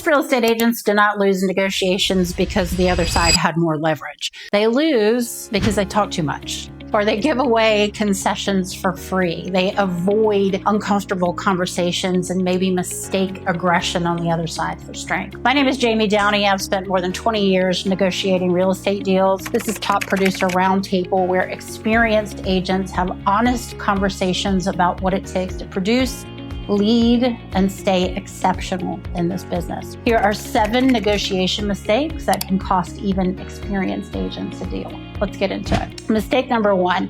Most real estate agents do not lose negotiations because the other side had more leverage. They lose because they talk too much, or they give away concessions for free. They avoid uncomfortable conversations and maybe mistake aggression on the other side for strength. My name is Jayme Downey. I've spent more than 20 years negotiating real estate deals. This is Top Producer Roundtable, where experienced agents have honest conversations about what it takes to produce, lead, and stay exceptional in this business. Here are 7 negotiation mistakes that can cost even experienced agents a deal. Let's get into it. Mistake number 1,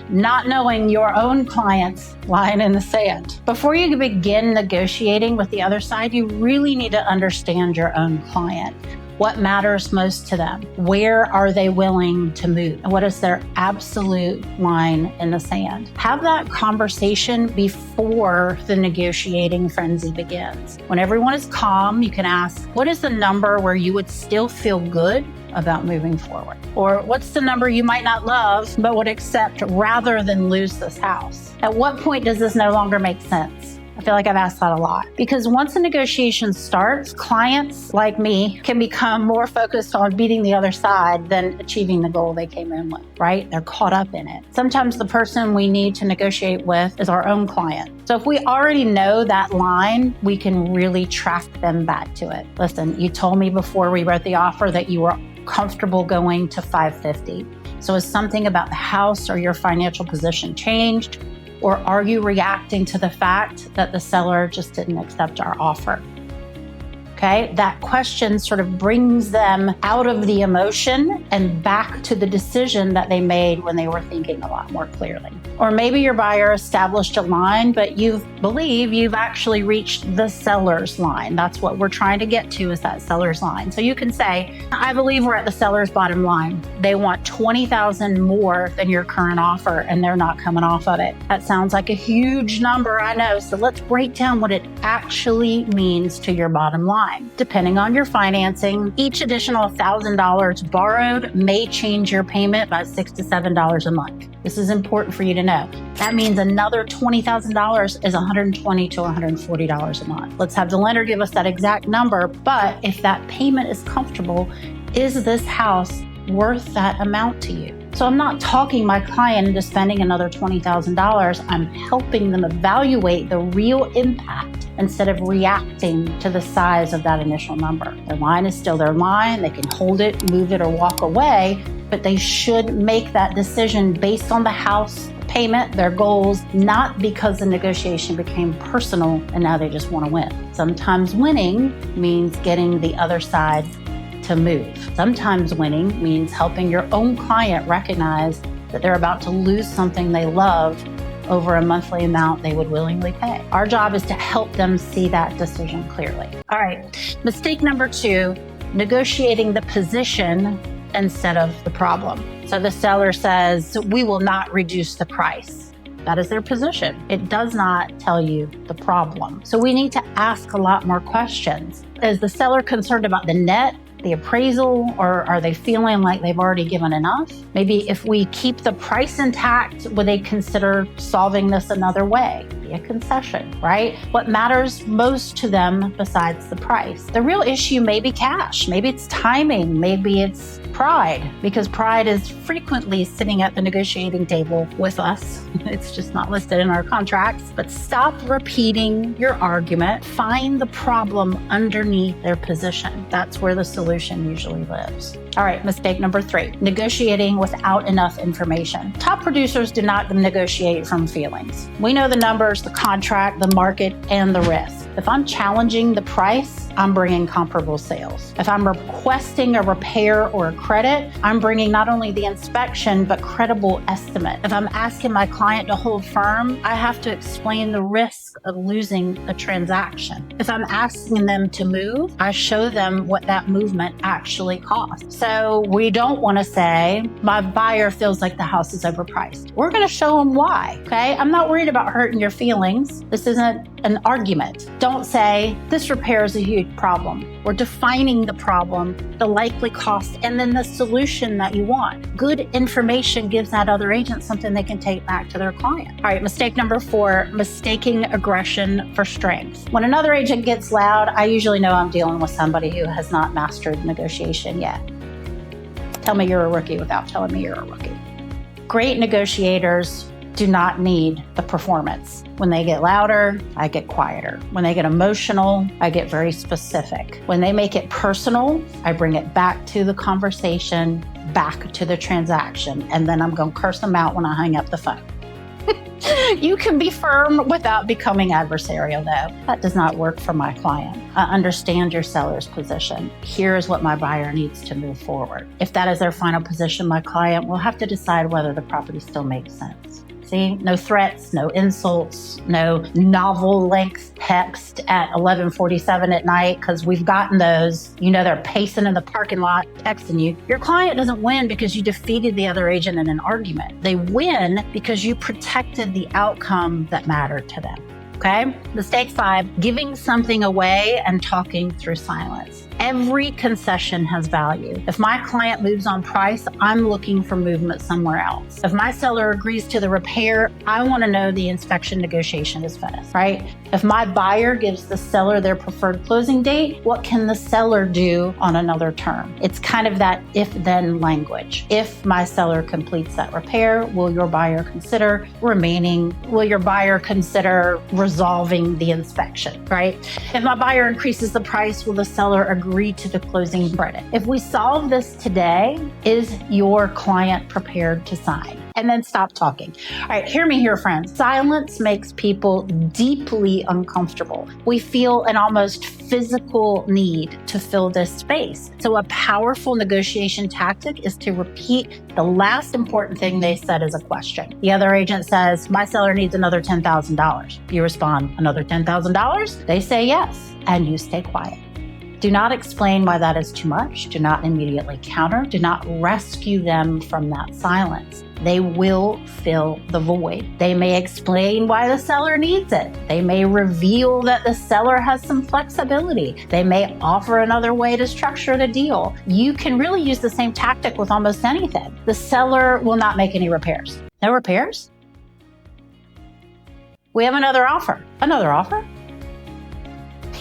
not knowing your own client's line in the sand. Before you begin negotiating with the other side, you really need to understand your own client. What matters most to them? Where are they willing to move? And what is their absolute line in the sand? Have that conversation before the negotiating frenzy begins. When everyone is calm, you can ask, what is the number where you would still feel good about moving forward? Or what's the number you might not love, but would accept rather than lose this house? At what point does this no longer make sense? I feel like I've asked that a lot, because once the negotiation starts, clients like me can become more focused on beating the other side than achieving the goal they came in with, right? They're caught up in it. Sometimes the person we need to negotiate with is our own client. So if we already know that line, we can really track them back to it. Listen, you told me before we wrote the offer that you were comfortable going to $550. So has something about the house or your financial position changed? Or are you reacting to the fact that the seller just didn't accept our offer? Okay, that question sort of brings them out of the emotion and back to the decision that they made when they were thinking a lot more clearly. Or maybe your buyer established a line, but you believe you've actually reached the seller's line. That's what we're trying to get to, is that seller's line. So you can say, I believe we're at the seller's bottom line. They want $20,000 more than your current offer, and they're not coming off of it. That sounds like a huge number, I know. So let's break down what it actually means to your bottom line. Depending on your financing, each additional $1,000 borrowed may change your payment by $6 to $7 a month. This is important for you to know. That means another $20,000 is $120 to $140 a month. Let's have the lender give us that exact number, but if that payment is comfortable, is this house worth that amount to you? So I'm not talking my client into spending another $20,000. I'm helping them evaluate the real impact instead of reacting to the size of that initial number. Their line is still their line. They can hold it, move it, or walk away, but they should make that decision based on the house payment, their goals, not because the negotiation became personal and now they just want to win. Sometimes winning means getting the other side to move. Sometimes winning means helping your own client recognize that they're about to lose something they love over a monthly amount they would willingly pay. Our job is to help them see that decision clearly. All right, mistake number 2, negotiating the position instead of the problem. So the seller says, we will not reduce the price. That is their position. It does not tell you the problem. So we need to ask a lot more questions. Is the seller concerned about the net, the appraisal, or are they feeling like they've already given enough? Maybe if we keep the price intact, would they consider solving this another way? Be a concession, right? What matters most to them besides the price? The real issue may be cash. Maybe it's timing. Maybe it's pride, because pride is frequently sitting at the negotiating table with us. It's just not listed in our contracts. But stop repeating your argument. Find the problem underneath their position. That's where the solution usually lives. All right, mistake number 3, negotiating without enough information. Top producers do not negotiate from feelings. We know the numbers, the contract, the market, and the risk. If I'm challenging the price, I'm bringing comparable sales. If I'm requesting a repair or a credit, I'm bringing not only the inspection, but credible estimate. If I'm asking my client to hold firm, I have to explain the risk of losing a transaction. If I'm asking them to move, I show them what that movement actually costs. So we don't want to say, my buyer feels like the house is overpriced. We're going to show them why, okay? I'm not worried about hurting your feelings. This isn't an argument. Don't say, this repair is a huge problem. We're defining the problem, the likely cost, and then the solution that you want. Good information gives that other agent something they can take back to their client. All right, mistake number 4, mistaking aggression for strength. When another agent gets loud, I usually know I'm dealing with somebody who has not mastered negotiation yet. Tell me you're a rookie without telling me you're a rookie. Great negotiators do not need the performance. When they get louder, I get quieter. When they get emotional, I get very specific. When they make it personal, I bring it back to the conversation, back to the transaction, and then I'm going to curse them out when I hang up the phone. You can be firm without becoming adversarial, though. That does not work for my client. I understand your seller's position. Here is what my buyer needs to move forward. If that is their final position, my client will have to decide whether the property still makes sense. See, no threats, no insults, no novel length text at 11:47 at night, because we've gotten those. You know, they're pacing in the parking lot texting you. Your client doesn't win because you defeated the other agent in an argument. They win because you protected the outcome that mattered to them. Okay? Mistake 5, giving something away and talking through silence. Every concession has value. If my client moves on price, I'm looking for movement somewhere else. If my seller agrees to the repair, I want to know the inspection negotiation is finished, right? If my buyer gives the seller their preferred closing date, what can the seller do on another term? It's kind of that if-then language. If my seller completes that repair, will your buyer consider remaining? Will your buyer consider resolving the inspection, right? If my buyer increases the price, will the seller agree to the closing credit? If we solve this today, is your client prepared to sign? And then stop talking. All right, hear me here, friends. Silence makes people deeply uncomfortable. We feel an almost physical need to fill this space. So a powerful negotiation tactic is to repeat the last important thing they said as a question. The other agent says, my seller needs another $10,000. You respond, another $10,000? They say yes, and you stay quiet. Do not explain why that is too much. Do not immediately counter. Do not rescue them from that silence. They will fill the void. They may explain why the seller needs it. They may reveal that the seller has some flexibility. They may offer another way to structure the deal. You can really use the same tactic with almost anything. The seller will not make any repairs. No repairs? We have another offer. Another offer?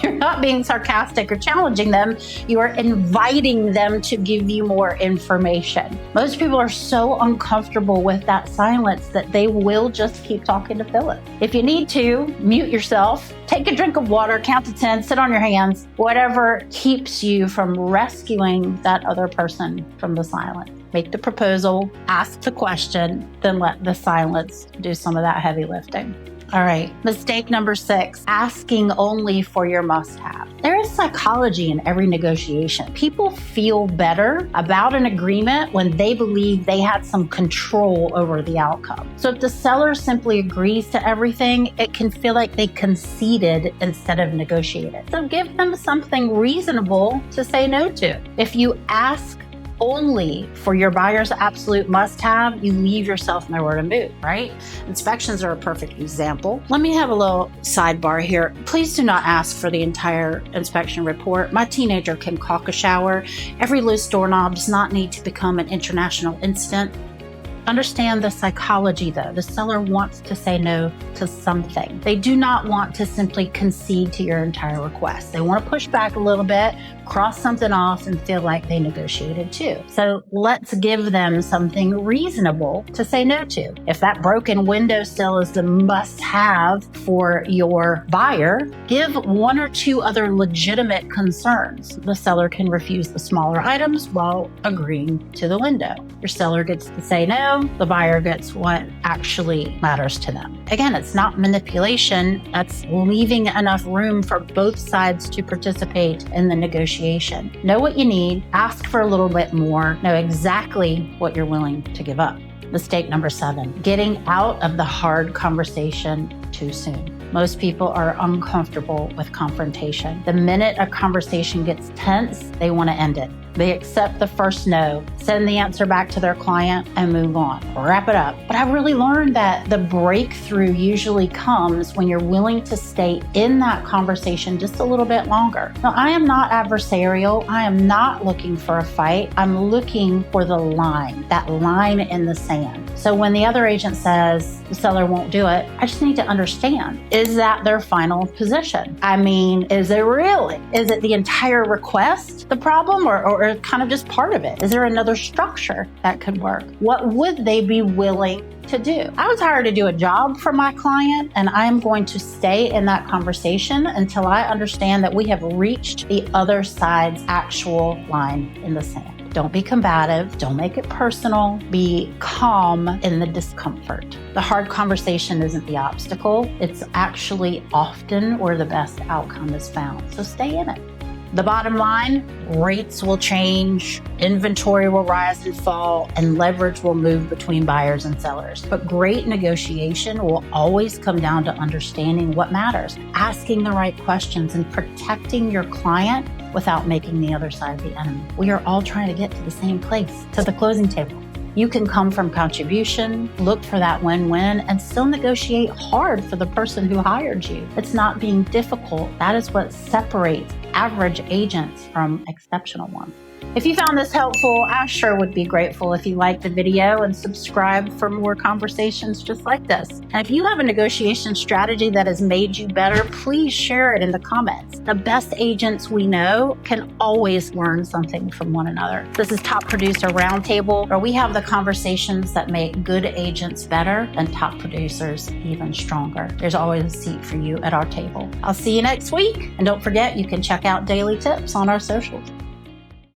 You're not being sarcastic or challenging them. You are inviting them to give you more information. Most people are so uncomfortable with that silence that they will just keep talking to fill it. If you need to, mute yourself, take a drink of water, count to 10, sit on your hands, whatever keeps you from rescuing that other person from the silence. Make the proposal, ask the question, then let the silence do some of that heavy lifting. All right, mistake number 6, asking only for your must-have. There is psychology in every negotiation. People feel better about an agreement when they believe they had some control over the outcome. So if the seller simply agrees to everything, it can feel like they conceded instead of negotiated. So give them something reasonable to say no to. If you ask only for your buyer's absolute must-have, you leave yourself nowhere to move, right? Inspections are a perfect example. Let me have a little sidebar here. Please do not ask for the entire inspection report. My teenager can caulk a shower. Every loose doorknob does not need to become an international incident. Understand the psychology, though. The seller wants to say no to something. They do not want to simply concede to your entire request. They want to push back a little bit, cross something off, and feel like they negotiated too. So let's give them something reasonable to say no to. If that broken windowsill is the must-have for your buyer, give 1 or 2 other legitimate concerns. The seller can refuse the smaller items while agreeing to the window. Your seller gets to say no. The buyer gets what actually matters to them. Again, it's not manipulation. That's leaving enough room for both sides to participate in the negotiation. Know what you need, ask for a little bit more, know exactly what you're willing to give up. Mistake number 7, getting out of the hard conversation too soon. Most people are uncomfortable with confrontation. The minute a conversation gets tense, they want to end it. They accept the first no, send the answer back to their client, and move on. Wrap it up. But I've really learned that the breakthrough usually comes when you're willing to stay in that conversation just a little bit longer. Now, I am not adversarial. I am not looking for a fight. I'm looking for the line, that line in the sand. So when the other agent says the seller won't do it, I just need to understand, is that their final position? I mean, is it really? Is it the entire request the problem, or kind of just part of it? Is there another structure that could work? What would they be willing to do? I was hired to do a job for my client, and I am going to stay in that conversation until I understand that we have reached the other side's actual line in the sand. Don't be combative. Don't make it personal. Be calm in the discomfort. The hard conversation isn't the obstacle. It's actually often where the best outcome is found. So stay in it. The bottom line, rates will change, inventory will rise and fall, and leverage will move between buyers and sellers. But great negotiation will always come down to understanding what matters, asking the right questions, and protecting your client without making the other side the enemy. We are all trying to get to the same place, to the closing table. You can come from contribution, look for that win-win, and still negotiate hard for the person who hired you. It's not being difficult. That is what separates average agents from exceptional ones. If you found this helpful, I sure would be grateful if you liked the video and subscribe for more conversations just like this. And if you have a negotiation strategy that has made you better, please share it in the comments. The best agents we know can always learn something from one another. This is Top Producer Roundtable, where we have the conversations that make good agents better and top producers even stronger. There's always a seat for you at our table. I'll see you next week. And don't forget, you can check out daily tips on our socials.